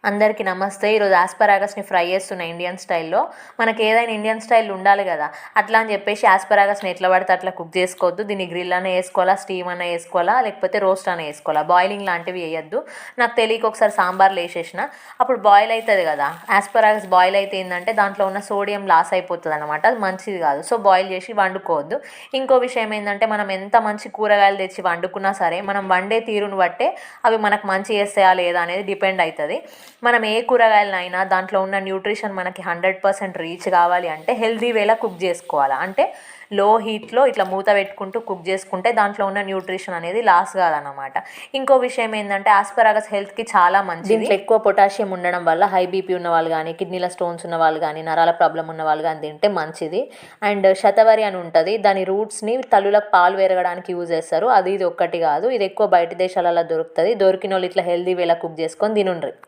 అందరికీ నమస్తే. ఈరోజు ఆస్పరాగస్ని ఫ్రై చేస్తున్న ఇండియన్ స్టైల్లో. మనకి ఏదైనా ఇండియన్ స్టైల్ ఉండాలి కదా, అట్లా అని చెప్పేసి ఆస్పరాగస్ని ఎట్లా పడితే అట్లా కుక్ చేసుకోవద్దు. దీన్ని గ్రిల్ అనే వేసుకోవాలా, స్టీమ్ అనే వేసుకోవాలా, లేకపోతే రోస్ట్ అనే వేసుకోవాలా. బాయిలింగ్ లాంటివి వేయద్దు. నాకు తెలియక ఒకసారి సాంబార్లు వేసేసిన, అప్పుడు బాయిల్ అవుతుంది కదా. ఆస్పరాగస్ బాయిల్ అయితే ఏంటంటే దాంట్లో ఉన్న సోడియం లాస్ అయిపోతుంది అనమాట, అది మంచిది కాదు. సో బాయిల్ చేసి వండుకోవద్దు. ఇంకో విషయం ఏంటంటే మనం ఎంత మంచి కూరగాయలు తెచ్చి వండుకున్నా సరే, మనం వండే తీరును బట్టే అవి మనకు మంచి చేస్తాయా లేదా అనేది డిపెండ్ అవుతుంది. మనం ఏ కూరగాయలనైనా దాంట్లో ఉన్న న్యూట్రిషన్ మనకి 100% రీచ్ కావాలి అంటే హెల్దీ వేలా కుక్ చేసుకోవాలి. అంటే లో హీట్లో ఇట్లా మూత పెట్టుకుంటూ కుక్ చేసుకుంటే దాంట్లో ఉన్న న్యూట్రిషన్ అనేది లాస్ కాదన్నమాట. ఇంకో విషయం ఏంటంటే ఆస్పరాగస్ హెల్త్కి చాలా మంచిది. దీంట్లో ఎక్కువ పొటాషియం ఉండడం వల్ల హై బీపీ ఉన్న వాళ్ళు కానీ, కిడ్నీల స్టోన్స్ ఉన్న వాళ్ళు కానీ, నరాల ప్రాబ్లం ఉన్న వాళ్ళు కానీ తింటే మంచిది. అండ్ శతవరి అని ఉంటుంది, దాని రూట్స్ని తల్లులకు పాలు పెరగడానికి యూజ్ చేస్తారు. ఇది ఒక్కటి కాదు, ఇది ఎక్కువ బయట దేశాలలో దొరుకుతుంది. దొరికిన వాళ్ళు ఇట్లా హెల్దీ వేలా కుక్ చేసుకొని తినుండ్రి.